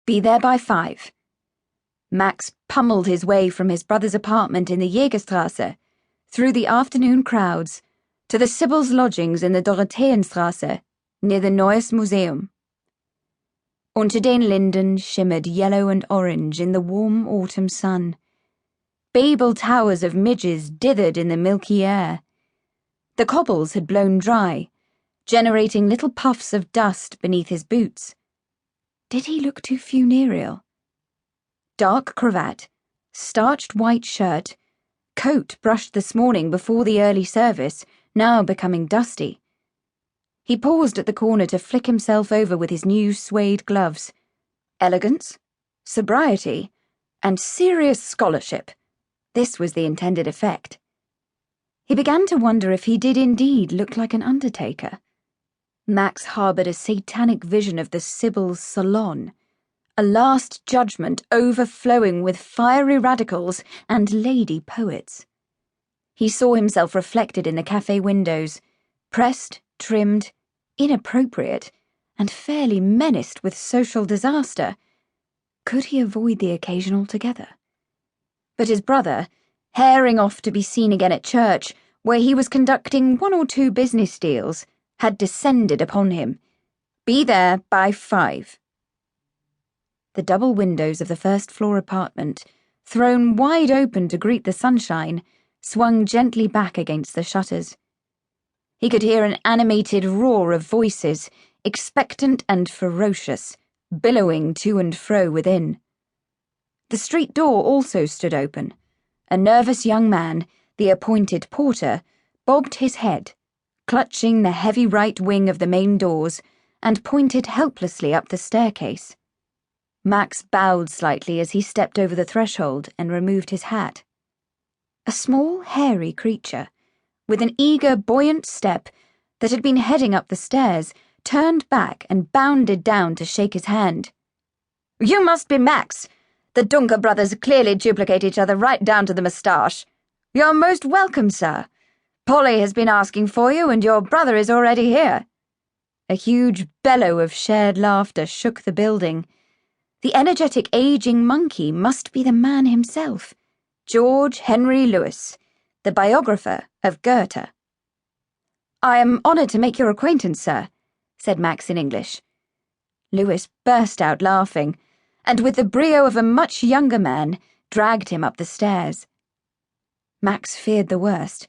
Be there by 5. Max pummeled his way from his brother's apartment in the Jägerstrasse, through the afternoon crowds, to the Sibyl's lodgings in the Dorotheenstrasse, near the Neues Museum. Unter den Linden shimmered yellow and orange in the warm autumn sun. Babel towers of midges dithered in the milky air. The cobbles had blown dry, generating little puffs of dust beneath his boots. Did he look too funereal? Dark cravat, starched white shirt, coat brushed this morning before the early service, now becoming dusty. He paused at the corner to flick himself over with his new suede gloves. Elegance, sobriety, and serious scholarship. This was the intended effect. He began to wonder if he did indeed look like an undertaker. Max harboured a satanic vision of the Sibyl's salon, a last judgment overflowing with fiery radicals and lady poets. He saw himself reflected in the cafe windows, pressed, trimmed, inappropriate, and fairly menaced with social disaster. Could he avoid the occasion altogether? But his brother, herring off to be seen again at church, where he was conducting 1 or 2 business deals, had descended upon him. Be there by 5. The double windows of the first-floor apartment, thrown wide open to greet the sunshine, swung gently back against the shutters. He could hear an animated roar of voices, expectant and ferocious, billowing to and fro within. The street door also stood open. A nervous young man, the appointed porter, bobbed his head, clutching the heavy right wing of the main doors, and pointed helplessly up the staircase. Max bowed slightly as he stepped over the threshold and removed his hat. A small, hairy creature, with an eager, buoyant step, that had been heading up the stairs, turned back and bounded down to shake his hand. "You must be Max! The Duncker brothers clearly duplicate each other right down to the moustache. You're most welcome, sir. Polly has been asking for you, and your brother is already here." A huge bellow of shared laughter shook the building. The energetic aging monkey must be the man himself, George Henry Lewis, the biographer of Goethe. "I am honoured to make your acquaintance, sir," said Max in English. Lewis burst out laughing, and with the brio of a much younger man, dragged him up the stairs. Max feared the worst,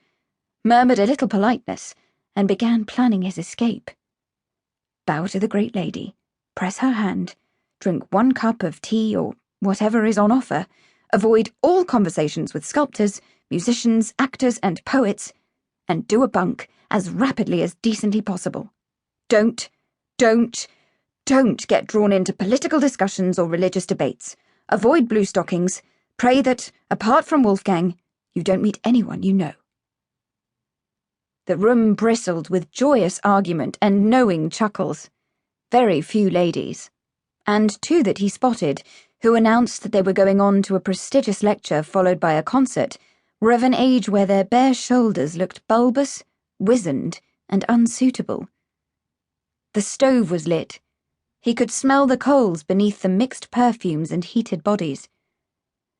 murmured a little politeness, and began planning his escape. Bow to the great lady, press her hand, drink 1 cup of tea or whatever is on offer, avoid all conversations with sculptors, musicians, actors, and poets, and do a bunk as rapidly as decently possible. Don't get drawn into political discussions or religious debates. Avoid blue stockings. Pray that, apart from Wolfgang, you don't meet anyone you know. The room bristled with joyous argument and knowing chuckles. Very few ladies, and 2 that he spotted, who announced that they were going on to a prestigious lecture followed by a concert, were of an age where their bare shoulders looked bulbous, wizened, and unsuitable. The stove was lit. He could smell the coals beneath the mixed perfumes and heated bodies.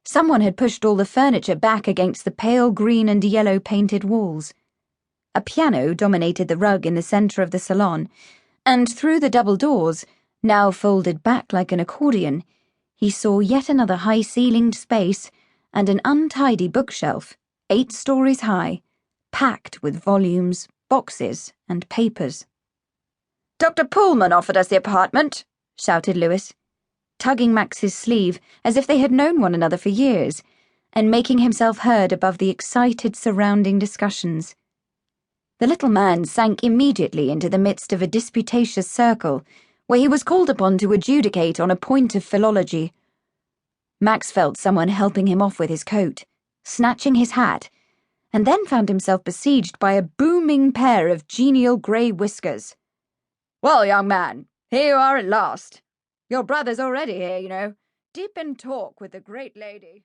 Someone had pushed all the furniture back against the pale green and yellow painted walls. A piano dominated the rug in the centre of the salon, and through the double doors, now folded back like an accordion, he saw yet another high-ceilinged space and an untidy bookshelf, 8 stories high, packed with volumes, boxes, and papers. "Dr. Pullman offered us the apartment," shouted Lewis, tugging Max's sleeve as if they had known one another for years, and making himself heard above the excited surrounding discussions. The little man sank immediately into the midst of a disputatious circle, where he was called upon to adjudicate on a point of philology. Max felt someone helping him off with his coat, snatching his hat, and then found himself besieged by a booming pair of genial grey whiskers. "Well, young man, here you are at last. Your brother's already here, you know, deep in talk with the great lady."